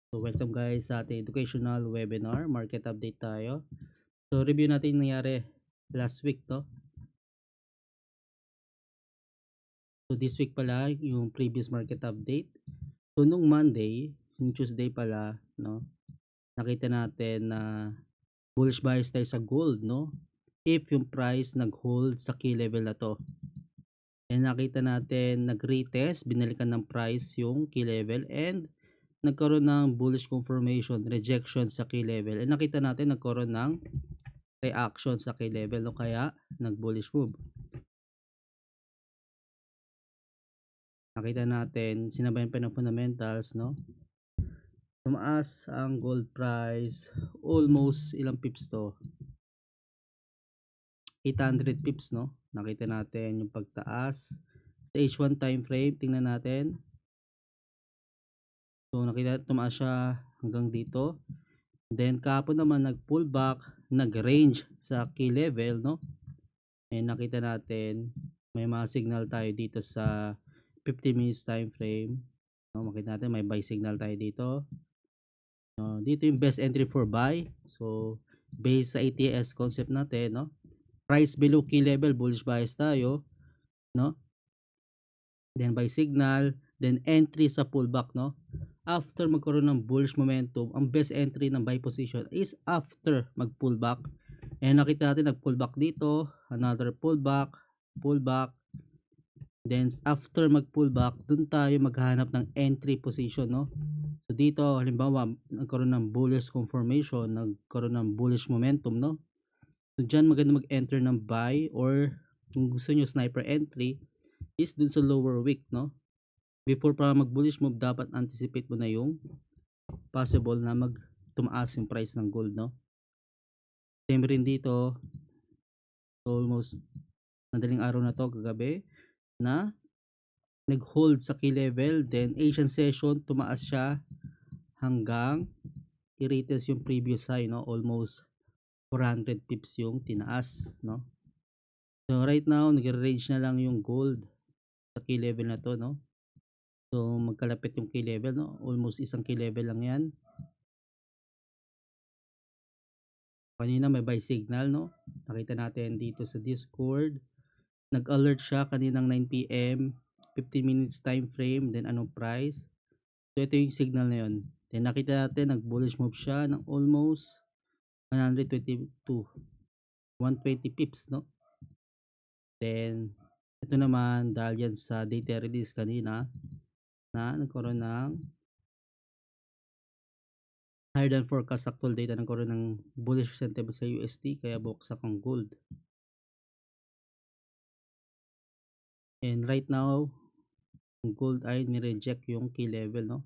So welcome guys sa ating educational webinar, market update tayo. So review natin yung nangyari last week to. So this week pala yung previous market update. So nung Monday, yung Tuesday pala, no, nakita natin na bullish bias tayo sa gold, no? If yung price nag-hold sa key level na to. And nakita natin nag-retest, binalikan ng price yung key level and nagkaroon ng bullish confirmation, rejection sa key level. And nakita natin nagkaroon ng reaction sa key level o kaya nag-bullish move. Nakita natin, sinabayan pa ng fundamentals, no? Tumaas ang gold price, almost ilang pips to? 800 pips, no? Nakita natin yung pagtaas. Sa H1 time frame, tingnan natin. So, nakita tumaas siya hanggang dito. Then, kahapon naman nag-pull back, nag-range sa key level, no? And nakita natin, may mga signal tayo dito sa 50 minutes time frame. No, makita natin may buy signal tayo dito. Dito yung best entry for buy. So, based sa ATS concept natin, no? Price below key level, bullish bias tayo, no? Then buy signal, then entry sa pullback, no? After magkaroon ng bullish momentum, ang best entry ng buy position is after mag-pullback. And nakita natin nag-pullback dito, another pullback, pullback. Then after mag-pullback, dun tayo maghahanap ng entry position, no? So dito, halimbawa, nagkaroon ng bullish confirmation, nagkaroon ng bullish momentum, no? So dyan maganda mag-enter ng buy or kung gusto nyo sniper entry is dun sa lower wick, no? Before pa mag-bullish move, dapat anticipate mo na yung possible na tumaas yung price ng gold, no? Same rin dito, almost madaling araw na to kagabi na nag-hold sa key level, then Asian session tumaas siya hanggang i-retest yung previous high, no? Almost 400 pips yung tinaas, no? So right now nag-range na lang yung gold sa key level na to, no? So magkalapit yung key level, no? Almost isang key level lang yan. Kanina may buy signal, no? Nakita natin dito sa Discord. Nag-alert siya kaninang 9 PM, 15 minutes time frame, then anong price. So ito yung signal na yun. Then nakita natin nag-bullish move siya ng almost 122, 120 pips, no? Then ito naman dahil yan sa data release kanina na nagkaroon ng higher than forecast actual data, nagkaroon ng bullish sentiment sa USD kaya buksak ang gold. And right now yung gold ay ni-reject yung key level, no?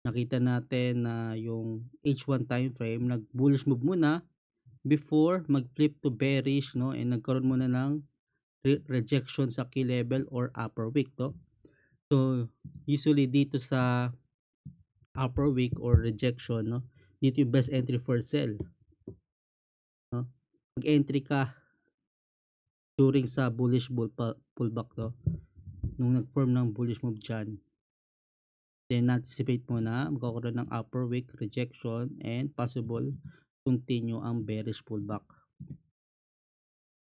Nakita natin na yung H1 time frame nag bullish move muna before mag-flip to bearish, no? And nagkaroon muna ng rejection sa key level or upper wick, no? So usually dito sa upper wick or rejection, no? Dito yung best entry for sell, no? Mag-entry ka during sa bullish pullback, no? Nung nag-form ng bullish move dyan, then anticipate mo na magkakaroon ng upper wick rejection and possible continue ang bearish pullback.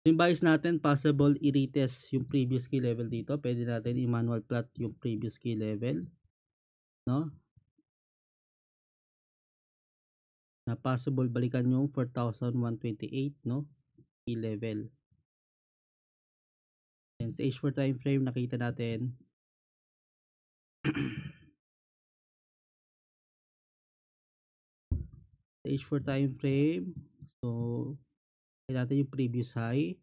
Yung bias natin, possible i-retest yung previous key level dito. Pwede natin i-manual plot yung previous key level, no? Na possible balikan yung 4,128, no? Key level. And sa H4 time frame nakita natin sa H4 time frame, so nakita natin yung previous high.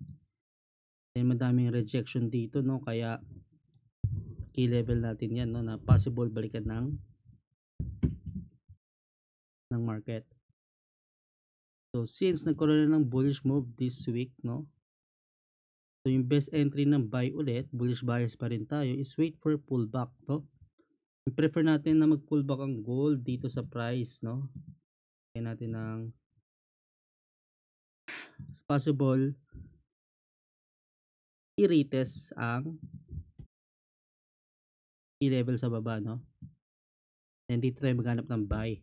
Then madaming rejection dito, no? Kaya key level natin yan, no? Na possible balikan ng market. So since nagkaroon na ng bullish move this week, no? So yung best entry ng buy ulit, bullish bias pa rin tayo, is wait for pullback, no? I-prefer natin na mag-pullback ang gold dito sa price, no? Kaya natin ng possible i-retest ang key level sa baba, no? And dito tayo maghanap ng buy.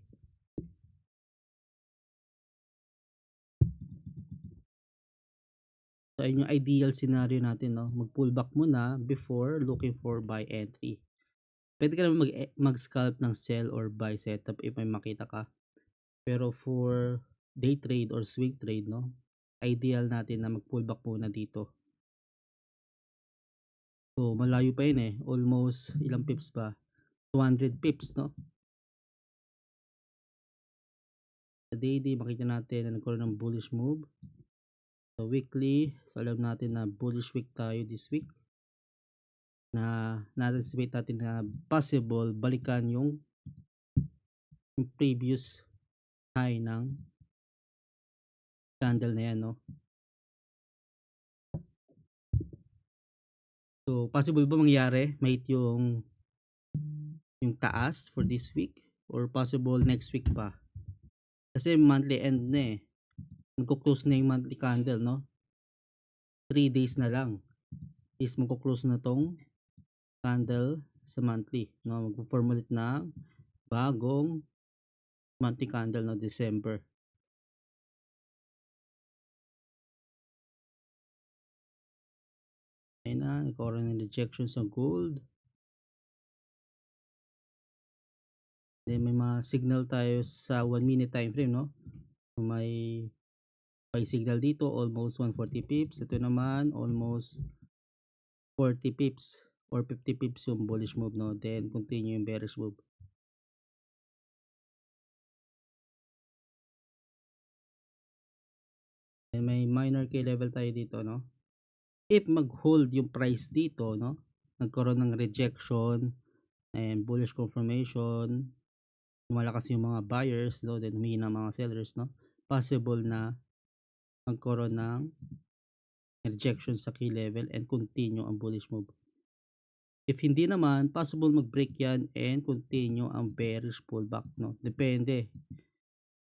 So ayun yung ideal scenario natin, no? Mag-pullback muna before looking for buy entry. Pwede ka naman mag-scalp ng sell or buy setup if may makita ka. Pero for day trade or swing trade, no? Ideal natin na mag-pullback muna dito. So malayo pa yun eh. Almost ilang pips pa? 200 pips, no? Sa daily, makita natin na nagkaroon ng bullish move. So weekly, so alam natin na bullish week tayo this week. Na na-anticipate natin na possible balikan yung previous high ng candle na yan, no? So possible ba mangyari may yung taas for this week or possible next week pa? Kasi monthly end na eh. Magko-close na yung monthly candle, no? 3 days na lang is magko-close na tong candle sa monthly, no? Magpo-formulate na bagong monthly candle no December. Ayun na, nagkaroon ng rejection sa gold. Then may mga signal tayo sa 1 minute time frame, no? May buy signal dito almost 140 pips. Ito naman almost 40 pips or 50 pips yung bullish move, no? Then continue yung bearish move. Then may minor K level tayo dito, no? If mag-hold yung price dito, no? Nagkaroon ng rejection and bullish confirmation, lumalakas yung mga buyers, no? Then humihina mga sellers, no? Possible na magkaroon ng rejection sa key level and continue ang bullish move. If hindi naman, possible mag-break yan and continue ang bearish pullback, no? Depende,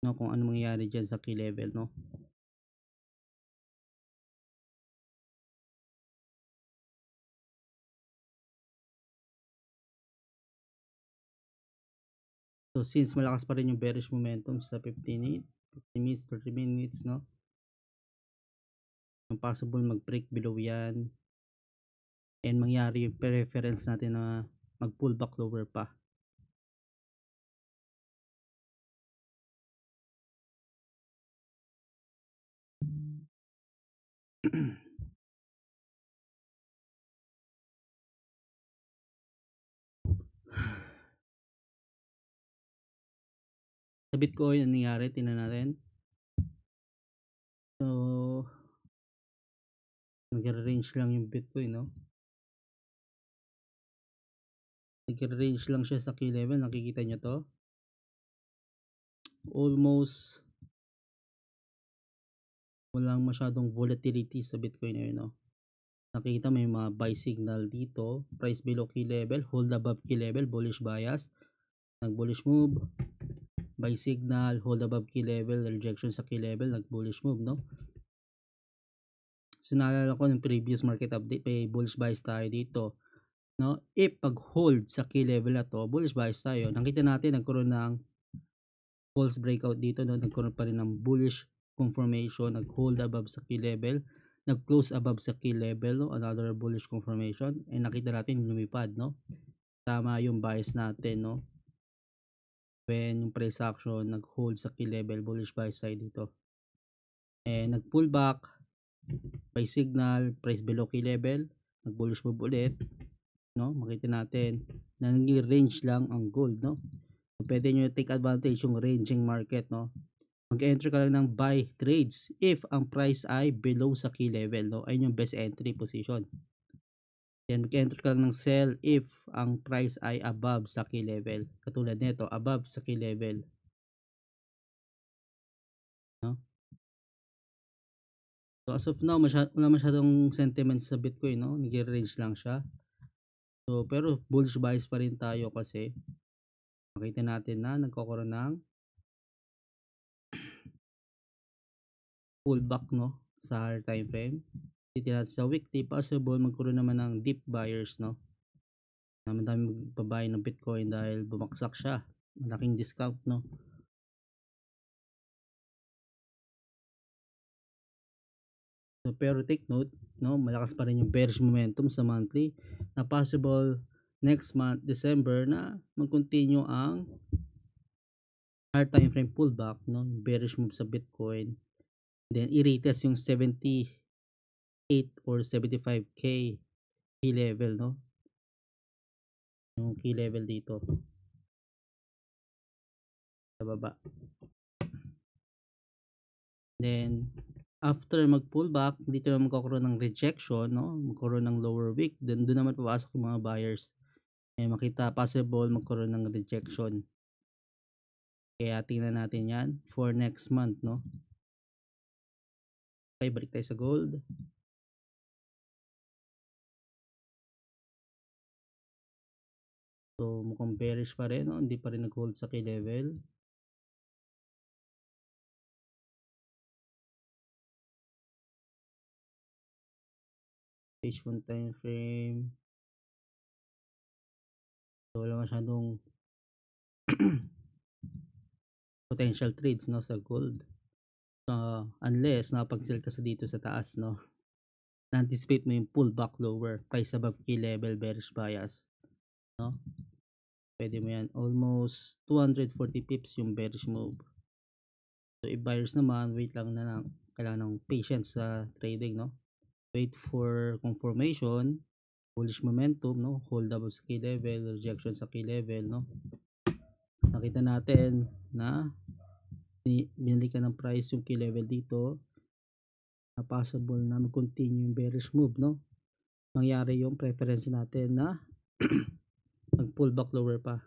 no, kung ano mangyayari dyan sa key level, no? So since malakas pa rin yung bearish momentum sa 15 minutes, 30 minutes, no? Possible mag-break below yan and mangyari yung preference natin na mag-pullback lower pa. Sa Bitcoin, ano nangyari? Tingnan natin. So, nag-range lang yung Bitcoin, no? Nag-range lang siya sa key level. Nakikita nyo to? Almost walang masyadong volatility sa Bitcoin ngayon, no? Nakikita may mga buy signal dito. Price below key level. Hold above key level. Bullish bias. Nag-bullish move. Buy signal. Hold above key level. Rejection sa key level. Nag-bullish move, no? So naalala ko ng previous market update, may bullish bias tayo dito, no? If pag-hold sa key level na to, bullish bias tayo. Nakita natin nagkaroon ng false breakout dito, no? Nagkaroon pa rin ng bullish confirmation, nag-hold above sa key level, nag-close above sa key level, no? Another bullish confirmation, and nakita natin lumipad, no? Tama yung bias natin, no? When yung price action nag-hold sa key level, bullish bias tayo dito. And nag-pull back, buy signal, price below key level, nag-bullish move ulit, no? Makita natin na nag-range lang ang gold, no? So, pwede nyo take advantage yung ranging market, no? Mag-enter ka lang ng buy trades if ang price ay below sa key level, no? Ayun yung best entry position. Then mag-enter ka lang ng sell if ang price ay above sa key level. Katulad nito, above sa key level, no? So as of now, wala masyadong sentiment sa Bitcoin, no? Nag-range lang siya. So pero bullish bias pa rin tayo kasi makita natin na nagkakaroon ng pullback, no, sa higher time frame. Titingnan natin sa weekly, possible magkaroon naman ng deep buyers, no? Na madami magbabuy ng Bitcoin dahil bumaksak siya. Malaking discount, no? So, pero take note, no, malakas pa rin yung bearish momentum sa monthly na possible next month, December, na mag-continue ang higher time frame pullback, no, bearish move sa Bitcoin. Then, i-retest yung 78 or 75K key level, no, yung key level dito sa baba. Then, after mag-pullback, dito na magkakaroon ng rejection, no, magkaroon ng lower wick, then doon naman papasok yung mga buyers. Makita possible magkaroon ng rejection. Kaya tingnan natin yan for next month, no. Okay, balik tayo sa gold. So, mukhang bearish pa rin, no? Hindi pa rin nag-hold sa key level. Page 1 time frame. So, wala masyadong potential trades, no, sa gold. Unless napag-sell ka sa dito sa taas, no. Na-anticipate mo yung pullback lower, price above key level, bearish bias, no. Pwede mo yan. Almost 240 pips yung bearish move. So, if buyers naman, wait lang na lang. Kailangan ng patience sa trading, no. Wait for confirmation, bullish momentum, no, hold up sa key level, rejection sa key level, no. Nakita natin na binili ka ng price yung key level dito, na possible na mag-continue yung bearish move, no. Mangyari yung preference natin na mag pullback lower pa.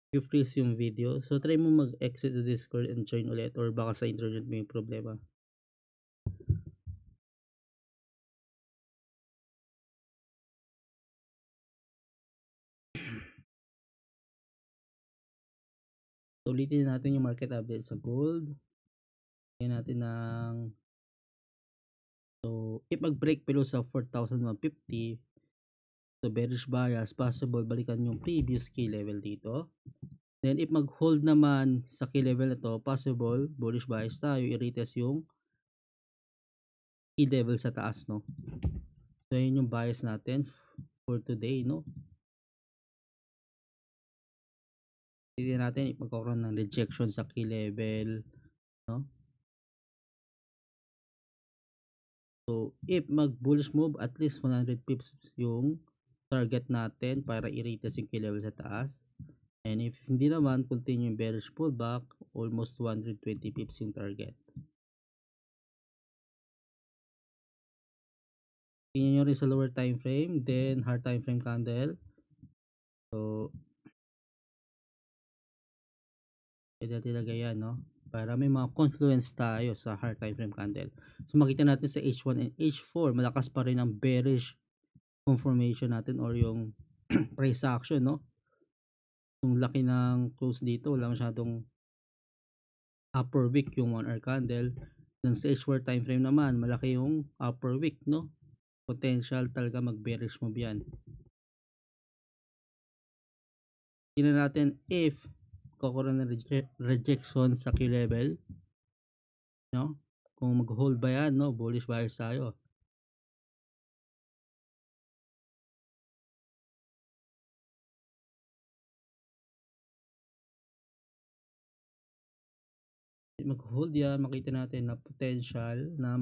You freeze yung video, so try mo mag-exit the Discord and join ulit, or baka sa internet may problema. So, ulitin natin yung market update sa gold. Tingnan natin ng so, if mag-break below sa 4,150, so bearish bias, possible balikan yung previous key level dito. Then if mag-hold naman sa key level na to, possible bullish bias tayo, i-retest yung key level sa taas, no. So yun yung bias natin for today, no. Tignan natin if magkakaroon ng rejection sa key level, no. So if mag-bullish move, at least 100 pips yung target natin para i-retest yung key level sa taas. And if hindi naman, continue bearish pullback, almost 220 pips yung target. Tingnan nyo rin sa lower time frame, then higher time frame candle. So, pwede natin ilagay yan, no? Para may mga confluence tayo sa higher time frame candle. So, makita natin sa H1 and H4, malakas pa rin ang bearish confirmation natin or yung price action, no? Yung laki ng close dito, wala masyadong upper wick yung 1 hour candle. Then sa H4 time frame naman, malaki yung upper wick, no? Potential talaga mag-bearish move yan. Tingnan natin if kakaroon ng rejection sa key level, no? Kung mag-hold ba yan, no? Bullish bias tayo. Mag-hold yan, makita natin na potential na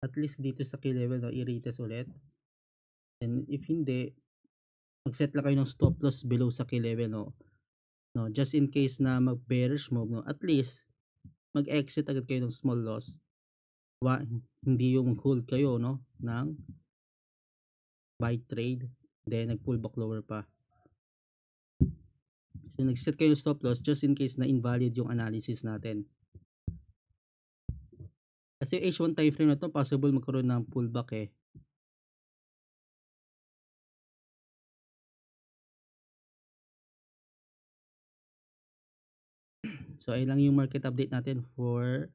at least dito sa key level, no? I-retest ulit. And if hindi, mag-set lang kayo ng stop loss below sa key level, no? No, just in case na mag-bearish move, no? At least mag-exit agad kayo ng small loss. Hindi yung hold kayo, no, ng buy trade, then nag-pull back lower pa. So nag-set kayo stop loss just in case na invalid yung analysis natin. Kasi H1 time frame na to, possible magkaroon ng pullback eh. So ayun lang yung market update natin for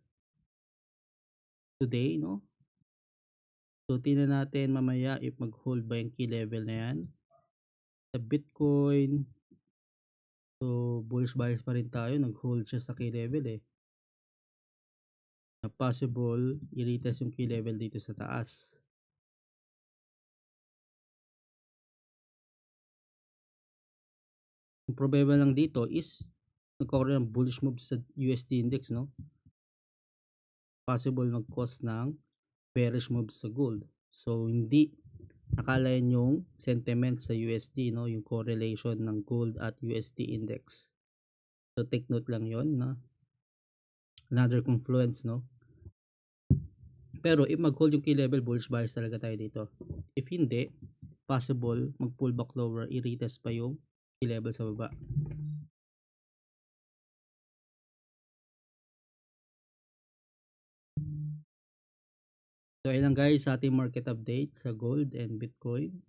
today, no. So tingnan natin mamaya if mag-hold ba yung key level na yan. Sa Bitcoin, so bullish bias pa rin tayo, nag-hold siya sa key level eh. Na possible i-retest yung key level dito sa taas. Yung problema lang dito is nagkakaroon ng bullish move sa USD index, no? Possible mag-cause ng bearish move sa gold. So hindi nakalayan yung sentiment sa USD, no? Yung correlation ng gold at USD index. So take note lang yon na another confluence, no? Pero if mag-hold yung key level, bullish bias talaga tayo dito. If hindi, possible mag-pull back lower, i-retest pa yung key level sa baba. So ayun lang guys sa ating market update sa gold and Bitcoin.